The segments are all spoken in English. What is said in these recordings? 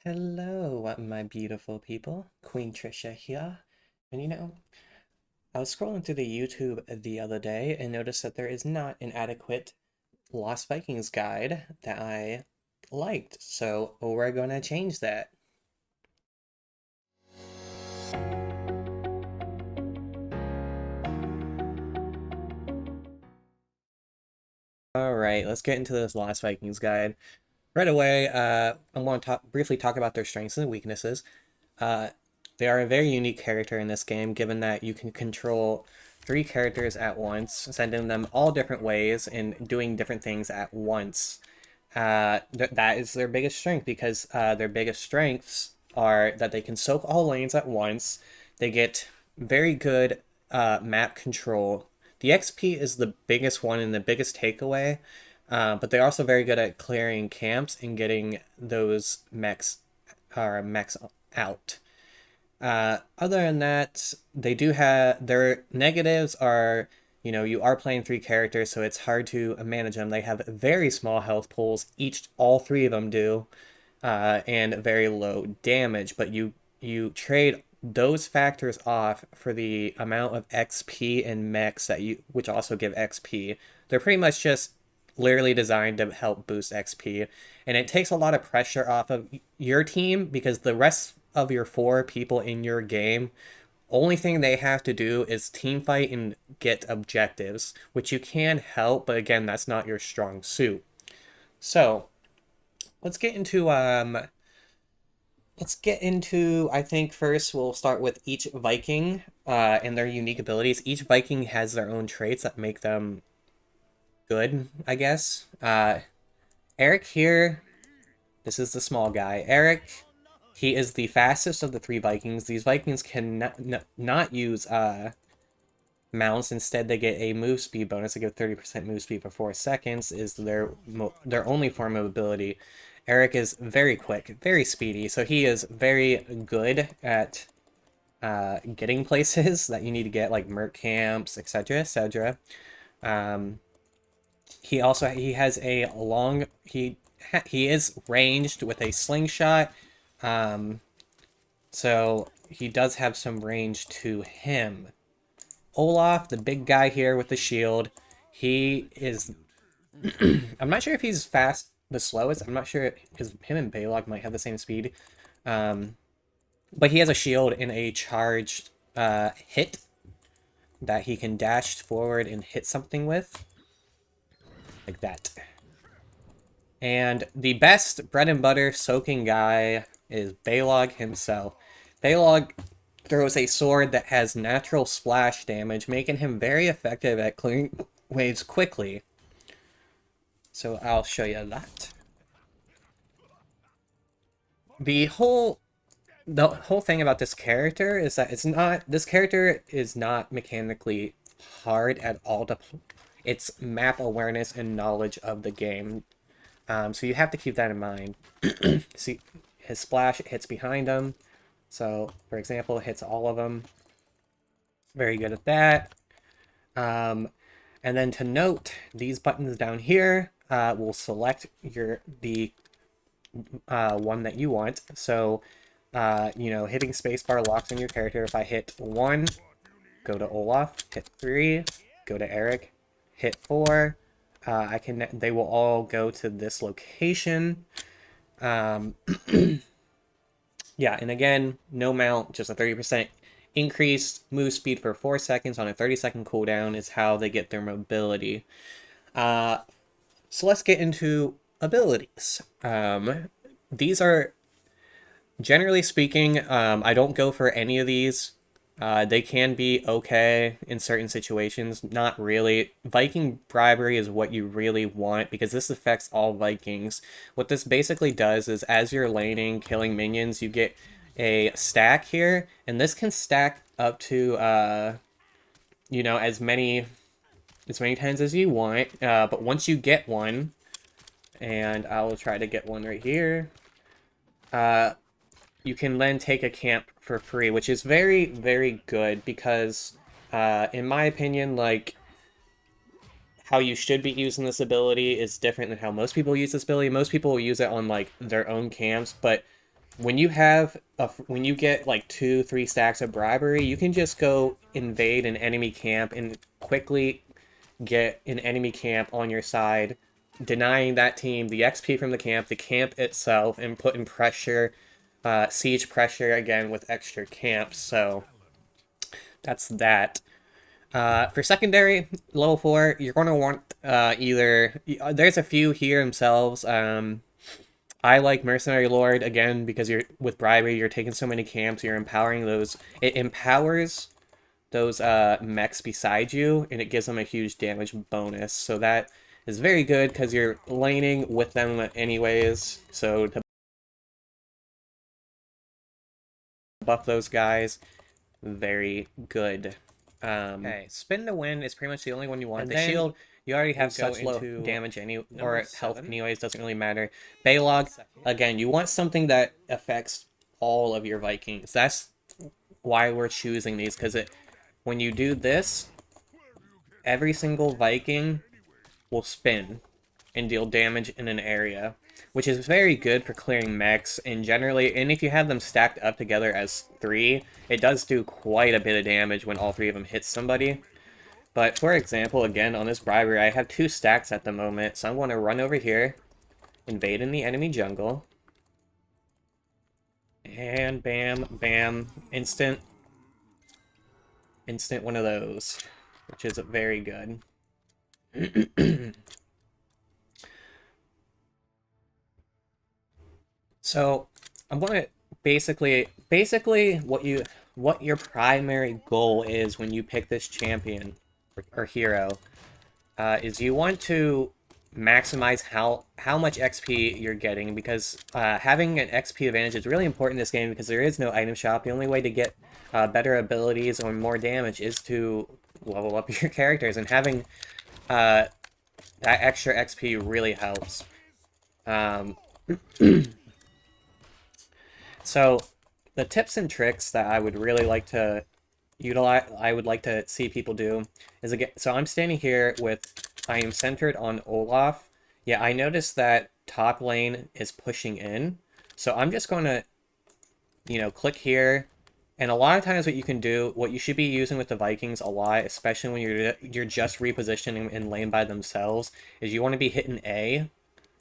Hello, my beautiful people. Queen Trisha here. And I was scrolling through the YouTube the other day and noticed that there is not an adequate Lost Vikings guide that I liked. So we're gonna change that. Alright, let's get into this Lost Vikings guide. Right away, I'm going to briefly talk about their strengths and weaknesses. Uh, they are a very unique character in this game, given that you can control three characters at once, sending them all different ways and doing different things at once. That is their biggest strength because their biggest strengths are that they can soak all lanes at once. They get very good map control. The XP is the biggest one and the biggest takeaway, but they're also very good at clearing camps and getting those mechs out. Other than that, they do have their negatives are, you are playing three characters, so it's hard to manage them. They have very small health pools, all three of them do, and very low damage. But you trade those factors off for the amount of XP and mechs which also give XP. They're pretty much just literally designed to help boost XP, and it takes a lot of pressure off of your team because the rest of your four people in your game, only thing they have to do is team fight and get objectives, which you can help, but again, that's not your strong suit. So let's get into I think first we'll start with each Viking and their unique abilities. Each Viking has their own traits that make them good, I guess. Eric here, this is the small guy. Eric, he is the fastest of the three Vikings. These Vikings can not use mounts. Instead, they get a move speed bonus. They get 30% move speed for 4 seconds is their only form of ability. Eric is very quick, very speedy, so he is very good at getting places that you need to get, like merc camps, etc., etc. Um, he has a long he is ranged with a slingshot, um, so he does have some range to him. Olaf, the big guy here with the shield, he is. I'm not sure if he's the slowest. I'm not sure because him and Balog might have the same speed. Um, but he has a shield and a charged hit that he can dash forward and hit something with, like that. And the best bread and butter soaking guy is Balog himself. Balog throws a sword that has natural splash damage, making him very effective at clearing waves quickly. So I'll show you that. The whole the whole thing about this character is that this character is not mechanically hard at all to it's map awareness and knowledge of the game. So you have to keep that in mind. See, his splash hits behind him. So, for example, it hits all of them. Very good at that. Um, and then to note, these buttons down here will select the one that you want. So, hitting spacebar locks in your character. If I hit 1, go to Olaf. Hit 3, go to Eric. Hit 4, they will all go to this location. Um, yeah, and again, no mount, just a 30% increased move speed for 4 seconds on a 30-second cooldown is how they get their mobility. Uh, so let's get into abilities. These are, generally speaking, I don't go for any of these. They can be okay in certain situations. Not really. Viking bribery is what you really want because this affects all Vikings. What this basically does is as you're laning, killing minions, you get a stack here, and this can stack up to as many times as you want. But once you get one, and I will try to get one right here. You can then take a camp for free, which is very, very good because, in my opinion, like, how you should be using this ability is different than how most people use this ability. Most people will use it on, like, their own camps, but when you have when you get like 2, 3 stacks of bribery, you can just go invade an enemy camp and quickly get an enemy camp on your side, denying that team the XP from the camp itself, and putting pressure, siege pressure again with extra camps. So that's that. For secondary, level 4, you're going to want either... There's a few here themselves. I like Mercenary Lord, again, because you're with bribery, you're taking so many camps, you're empowering those... It empowers those mechs beside you, and it gives them a huge damage bonus. So that is very good, because you're laning with them anyways, so to buff those guys, very good. Okay, Spin to Win is pretty much the only one you want. The shield, you already have such low damage or health anyways, doesn't really matter. Baylog, again, you want something that affects all of your Vikings. That's why we're choosing these, because when you do this, every single Viking will spin and deal damage in an area, which is very good for clearing mechs, and generally, and if you have them stacked up together as 3, it does do quite a bit of damage when all 3 of them hit somebody. But for example, again, on this bribery, I have 2 stacks at the moment, so I'm going to run over here, invade in the enemy jungle, and bam, bam, instant one of those, which is very good. So I'm gonna basically what your primary goal is when you pick this champion or hero is you want to maximize how much XP you're getting, because having an XP advantage is really important in this game, because there is no item shop. The only way to get better abilities or more damage is to level up your characters, and having that extra XP really helps. So the tips and tricks that I would really like to utilize, I would like to see people do, is again, so I'm standing here with, I am centered on Olaf. Yeah, I noticed that top lane is pushing in, so I'm just going to, click here. And a lot of times what you can do, what you should be using with the Vikings a lot, especially when you're just repositioning in lane by themselves, is you want to be hitting A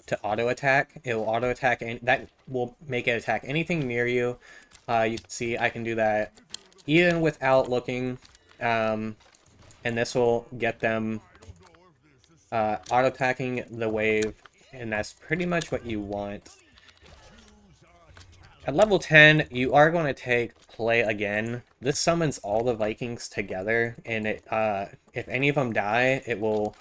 to auto attack. It will auto attack, and that will make it attack anything near you. You can see I can do that even without looking, and this will get them auto attacking the wave, and that's pretty much what you want. At level 10, you are going to take play again. This summons all the Vikings together, and if any of them die, it will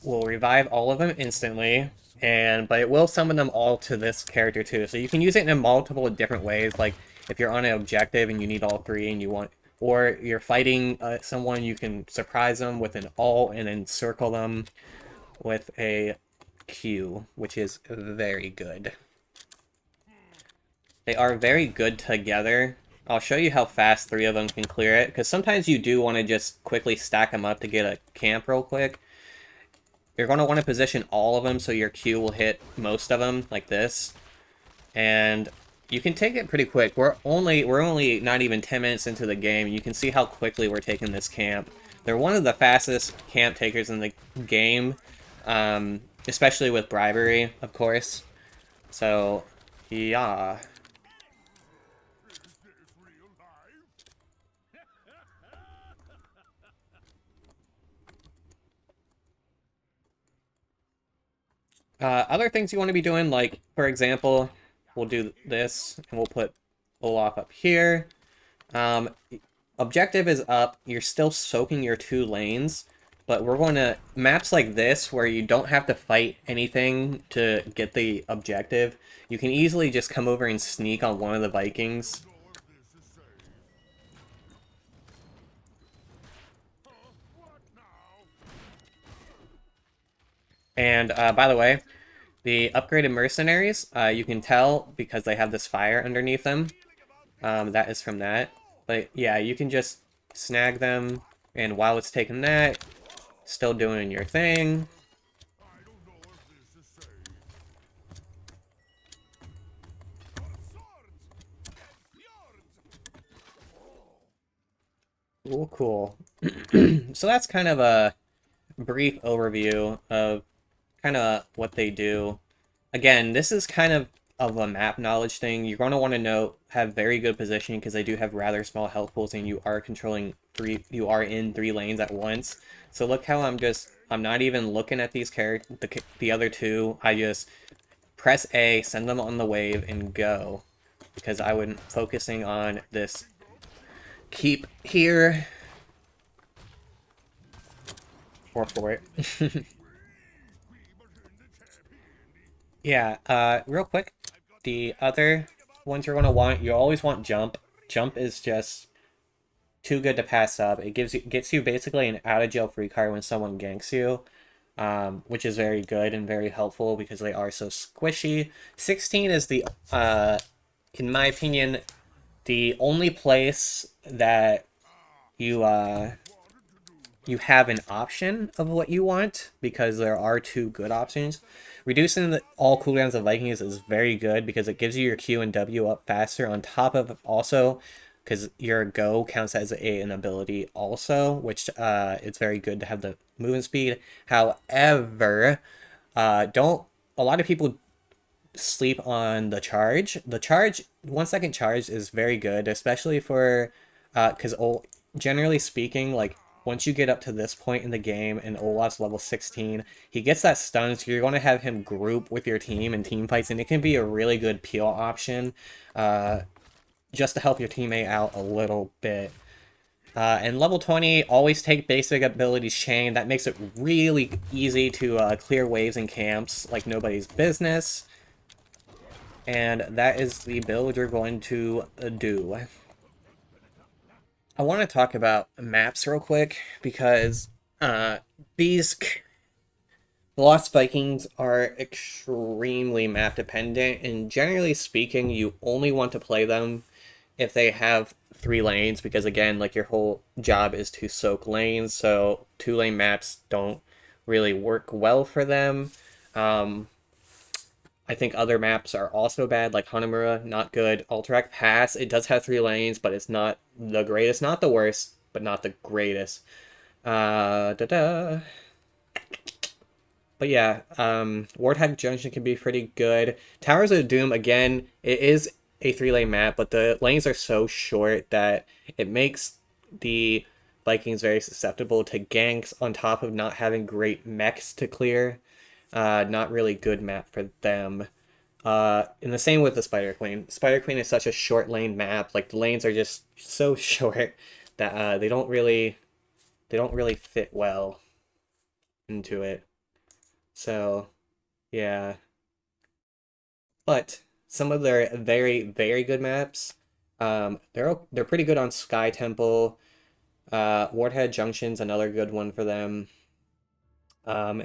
revive all of them instantly, but it will summon them all to this character too. So you can use it in multiple different ways, like if you're on an objective and you need all 3 and you want, or you're fighting someone, you can surprise them with an ult and encircle them with a Q, which is very good. They are very good together. I'll show you how fast 3 of them can clear it, because sometimes you do want to just quickly stack them up to get a camp real quick. You're going to want to position all of them so your Q will hit most of them, like this. And you can take it pretty quick. We're only not even 10 minutes into the game. You can see how quickly we're taking this camp. They're one of the fastest camp takers in the game, especially with bribery, of course. So, yeah. Other things you want to be doing, like, for example, we'll do this, and we'll put Olaf up here. Objective is up. You're still soaking your 2 lanes, but we're going to... Maps like this, where you don't have to fight anything to get the objective, you can easily just come over and sneak on one of the Vikings. And, by the way, the upgraded mercenaries, you can tell because they have this fire underneath them. That is from that. But yeah, you can just snag them, and while it's taking that, still doing your thing. Cool, cool. So that's kind of a brief overview of kind of what they do. Again, this is kind of a map knowledge thing. You're going to want to know have very good positioning because they do have rather small health pools and you are controlling you are in three lanes at once. So look how I'm not even looking at these the other two. I just press A, send them on the wave and go because I wasn't focusing on this keep here or for it. Yeah, real quick, the other ones you're gonna want, you always want jump. Jump is just too good to pass up. It gets you basically an out of jail free card when someone ganks you, which is very good and very helpful because they are so squishy. 16 is in my opinion, the only place that you you have an option of what you want because there are two good options. Reducing all cooldowns of Vikings is very good because it gives you your Q and W up faster. On top of also, because your Go counts as an ability also, which it's very good to have the movement speed. However, don't a lot of people sleep on the charge. The charge, 1 second charge is very good, especially for, because generally speaking, like once you get up to this point in the game and Olaf's level 16, he gets that stun, so you're going to have him group with your team in team fights, and it can be a really good peel option uh, just to help your teammate out a little bit. And level 20, always take basic abilities chain. That makes it really easy to clear waves and camps like nobody's business. And that is the build you're going to do. I want to talk about maps real quick because uh, these the Lost Vikings are extremely map dependent, and generally speaking, you only want to play them if they have three lanes because again, like your whole job is to soak lanes, so two-lane maps don't really work well for them. Um, I think other maps are also bad, like Hanamura, not good. Alterac Pass, it does have three lanes, but it's not the greatest, not the worst, but not the greatest. Da da. But yeah, Warthog Junction can be pretty good. Towers of Doom, again, it is a three-lane map, but the lanes are so short that it makes the Vikings very susceptible to ganks on top of not having great mechs to clear. Not really good map for them. And the same with the Spider Queen. Spider Queen is such a short lane map. Like the lanes are just so short that they don't really fit well into it. So yeah, but some of their very good maps, they're pretty good on Sky Temple. Warthead Junction's another good one for them. Um,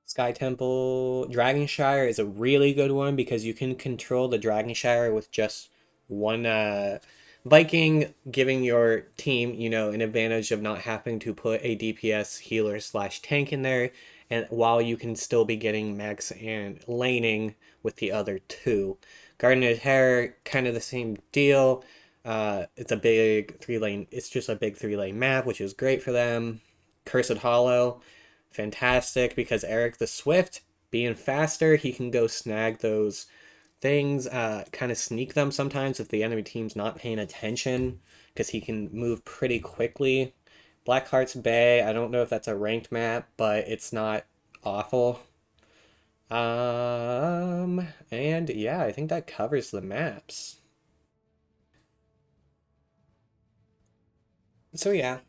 Sky Temple, Dragonshire is a really good one because you can control the Dragonshire with just one Viking, giving your team, an advantage of not having to put a DPS healer slash tank in there, and while you can still be getting mechs and laning with the other two. Garden of Terror, kind of the same deal. It's just a big three-lane map, which is great for them. Cursed Hollow, fantastic because Eric the Swift, being faster, he can go snag those things, kind of sneak them sometimes if the enemy team's not paying attention because he can move pretty quickly. Blackheart's Bay, I don't know if that's a ranked map, but it's not awful. And yeah, I think that covers the maps. So yeah,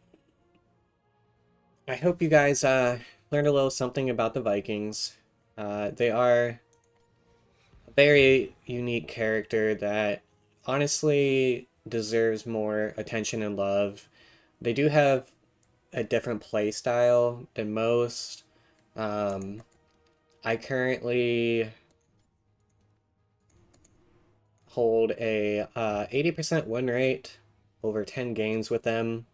I hope you guys learned a little something about the Vikings. They are a very unique character that honestly deserves more attention and love. They do have a different play style than most. Um, I currently hold a 80% win rate over 10 games with them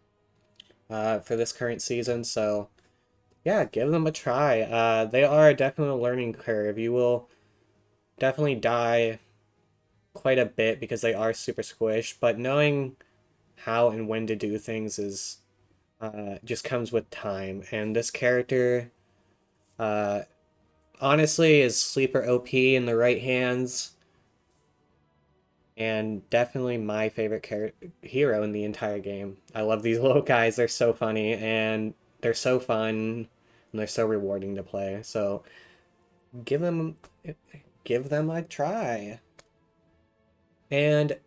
for this current season, so yeah, give them a try. They are definitely a learning curve. You will definitely die quite a bit because they are super squished, but knowing how and when to do things is just comes with time. And this character, uh, honestly, is sleeper OP in the right hands, and definitely my favorite hero in the entire game. I love these little guys; they're so funny and they're so fun, and they're so rewarding to play. So give them give them a try. And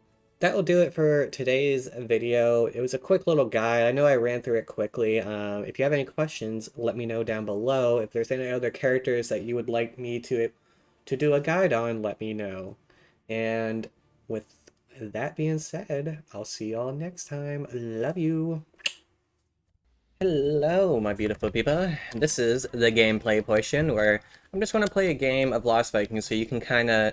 that will do it for today's video. It was a quick little guide. I know I ran through it quickly. If you have any questions, let me know down below. If there's any other characters that you would like me to do a guide on, let me know. And with that being said, I'll see y'all next time. Love you. Hello, my beautiful people. This is the gameplay portion where I'm just going to play a game of Lost Vikings so you can kind of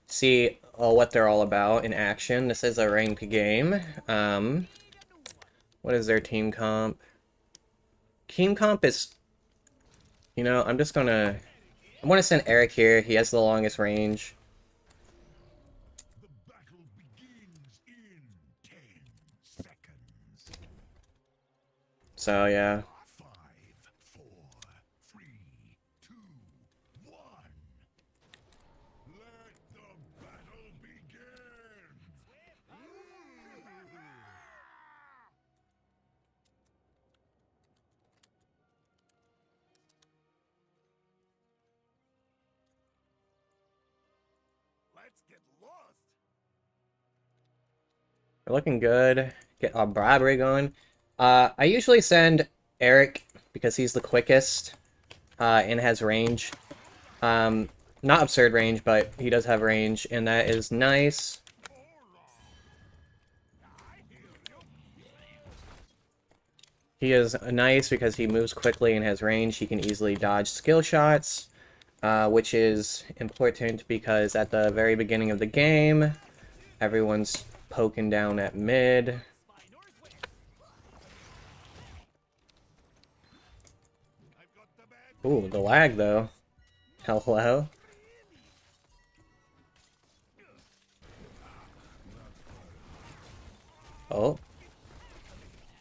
see what they're all about in action. This is a ranked game. What is their team comp? Team comp is, I'm just going to... I want to send Eric here. He has the longest range. So, yeah. We're looking good. Get our bribery going. I usually send Eric because he's the quickest and has range. Not absurd range, but he does have range, and that is nice. He is nice because he moves quickly and has range. He can easily dodge skill shots, which is important because at the very beginning of the game, everyone's poking down at mid. Ooh, the lag, though. Hello? Oh.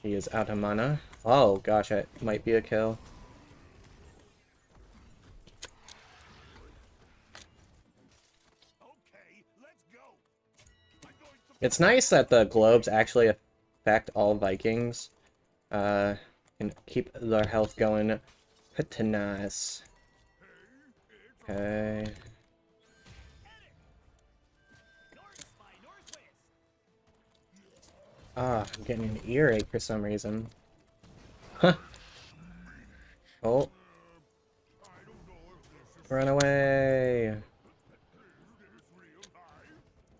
He is out of mana. Oh, gosh, it might be a kill. It's nice that the globes actually affect all Vikings. And keep their health going. Pretty nice. Okay. Ah, I'm getting an earache for some reason. Huh. Oh. Run away.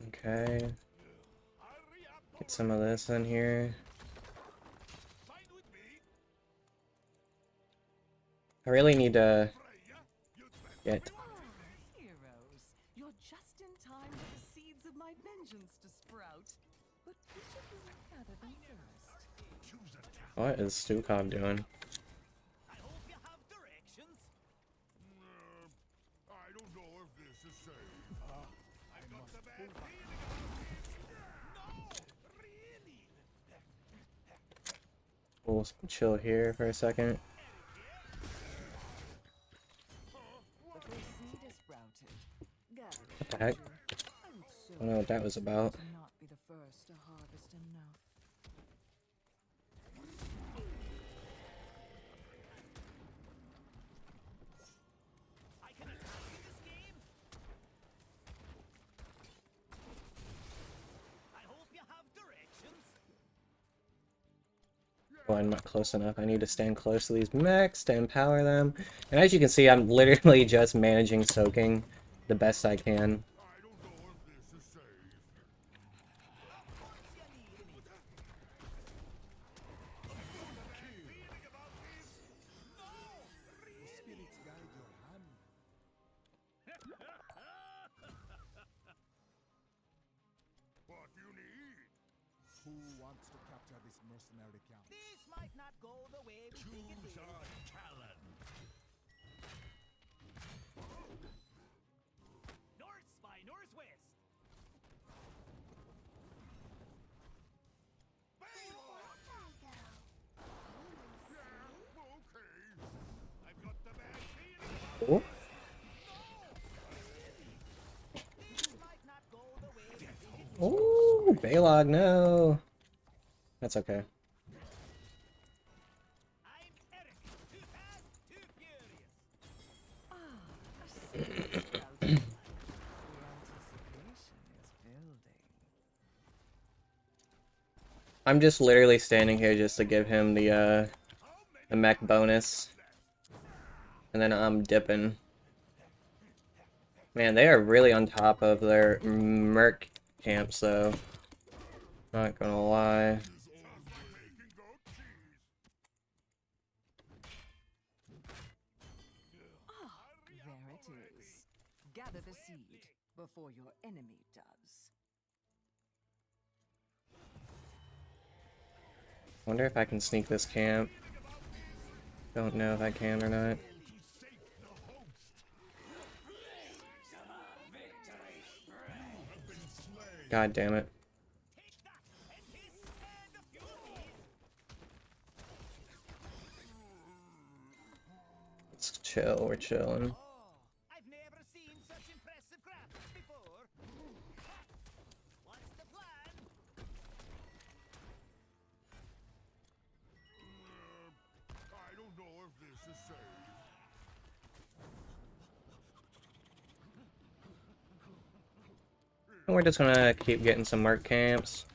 Okay. Get some of this in here. I really need to get... Heroes, you're just in time for the seeds of my vengeance to sprout. But which of you will gather them first? What is Stukov doing? I hope you have directions. I don't know if this is safe. I've got the bad feeling about this. No, really. We'll chill here for a second. What the heck? I don't know what that was about. Not be the first to harvest enough. I can attack in this game. I hope you have directions. Oh, I'm not close enough. I need to stand close to these mechs to empower them. And as you can see, I'm literally just managing soaking the best I can. I don't know if this is safe. What do you need? Who wants to capture this mercenary camp? This might not go the way we think it is. Talon. North by northwest. Oh, oh, Baylog, no. That's okay. Ah, a seed sprouted. The anticipation is building. I'm just literally standing here just to give him the mech bonus. And then I'm dipping. Man, they are really on top of their merc camps, though. Not gonna lie. Ah, there it is. Gather the seed before your enemy does. Wonder if I can sneak this camp. Don't know if I can or not. God damn it. Let's chill, we're chilling. I've never seen such impressive graphics before. What's the plan? I don't know if this is safe. And we're just gonna keep getting some merc camps.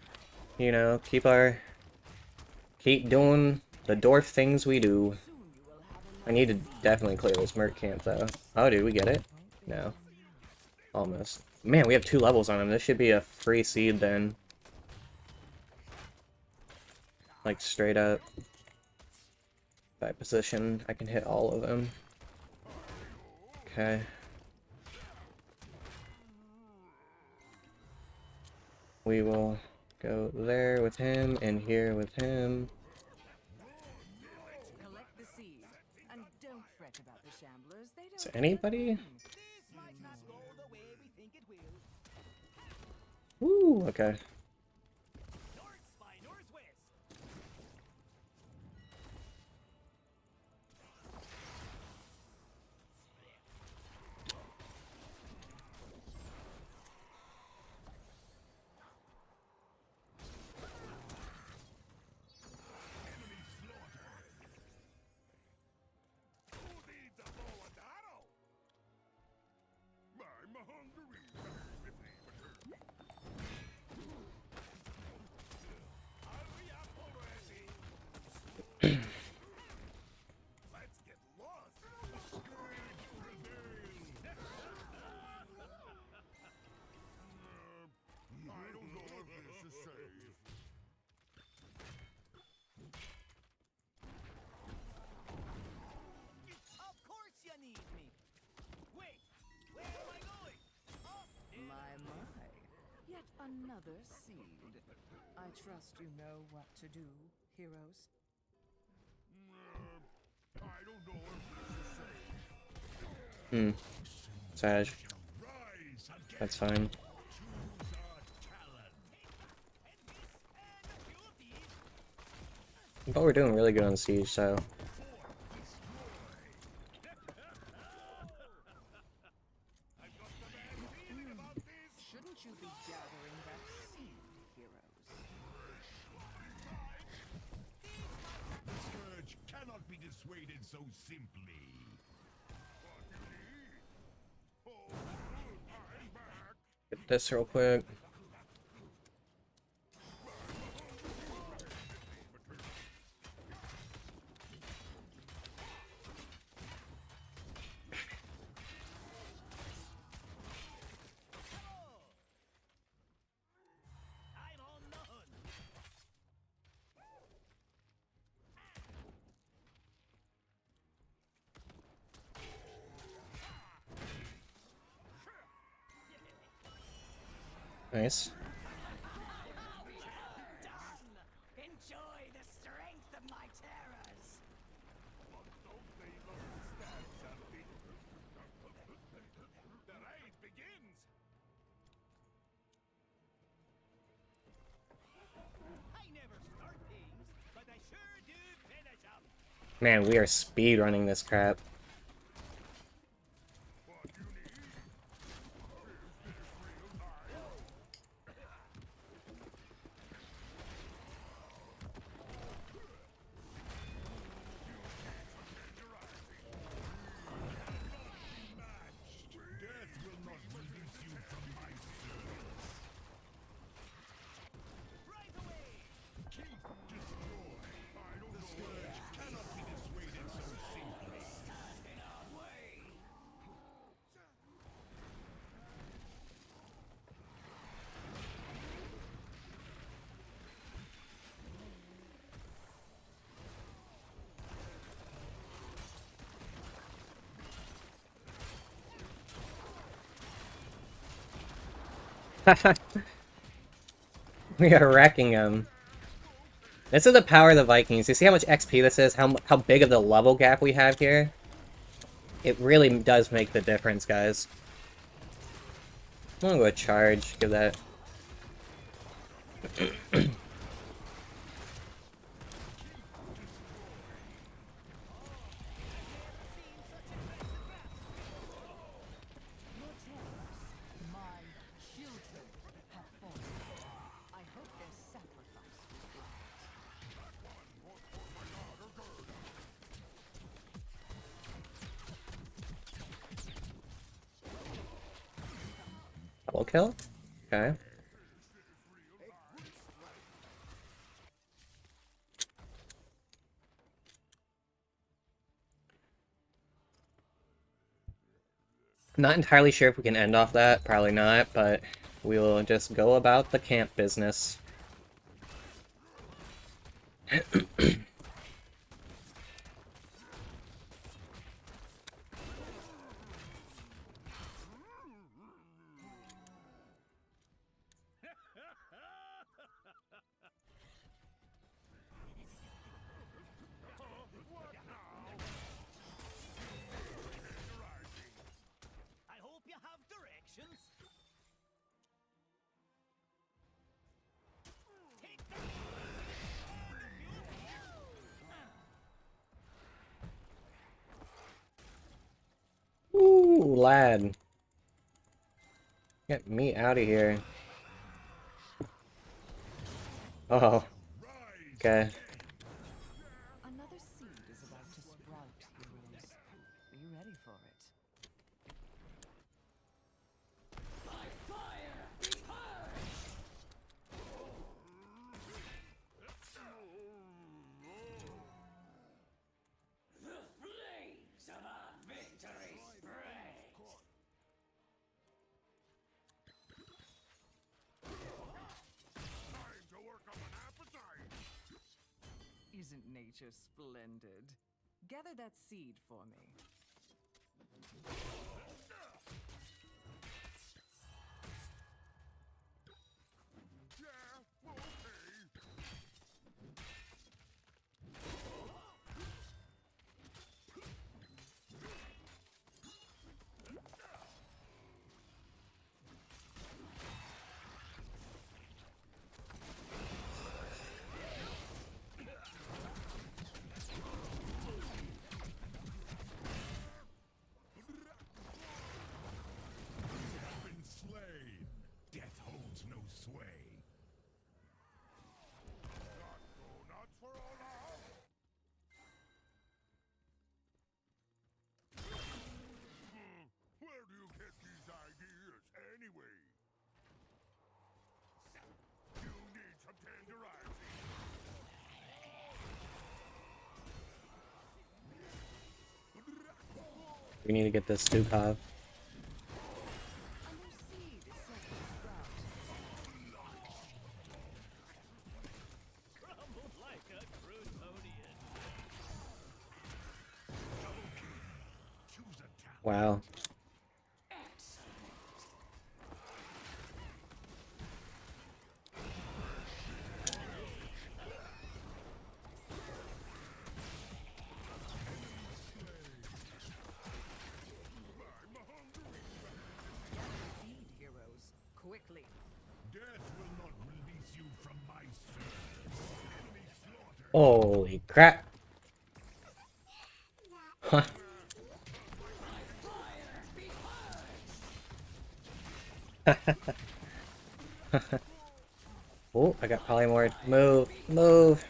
You know, keep doing the dwarf things we do. I need to definitely clear this merc camp though. Oh, did we get it? No. Almost. Man, we have 2 levels on him. This should be a free seed then. Like straight up. By position, I can hit all of them. Okay. We will go there with him and here with him. Collect the seed, and don't fret about the shamblers. They Is don't anybody? This might not go the way we think it will. Woo, okay. North by northwest. Who needs a bow and arrow? I'm hungry. Hurry up already. Let's get lost. Scourge prevail. I don't know if this is safe. Of course you need me. Wait, where am I going? Oh, My. Yet another seed. I trust you know what to do, heroes. I don't know if this is safe. Sag. Rise again. That's fine. Choose our talent. and this and a few of these. But we're doing really good on siege, so I've got the bad feeling about this. Shouldn't you be gathering that seed, heroes? Scourge cannot be dissuaded so simply. What you need? Oh, I'm back. get this real quick. I'm on the hunt. Nice. Done. Enjoy the strength of my terrors. Don't they understand something? The raid begins. I never start things, but I sure do finish them. Man, we are speed running this crap. We are wrecking them. This is the power of the Vikings. You see how much XP this is? How big of the level gap we have here? It really does make the difference, guys. I'm gonna go charge. Give that. Your terrors, my children, have fallen. I hope their sacrifice was right. Double kill? Okay. Not entirely sure if we can end off that. Probably not, but we will just go about the camp business. I hope you have directions. Take that! Ooh, lad. Get me out of here. Oh, okay. Another seed is about to sprout, heroes. Be ready for it. Time to work up an appetite! Isn't nature splendid? Gather that seed for me. Yeah, okay. Been slain. Death holds no sway. Not donuts for all now. Where do you get these ideas anyway? You need some tenderizing. We need to get this Stukov. A new seed is set to sprout. Crumbled like a Crutonian. Choose a talent. Wow. Seed, heroes. Quickly. Death will not release you from my service. Enemy slaughter. Holy crap. Huh. Oh, I got polymorph. Move, move.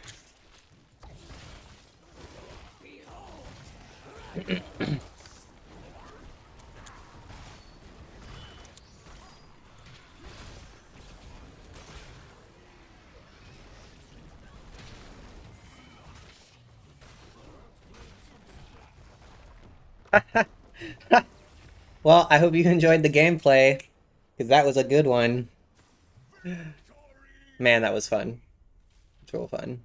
Well, I hope you enjoyed the gameplay, because that was a good one. Man, that was fun. It's real fun.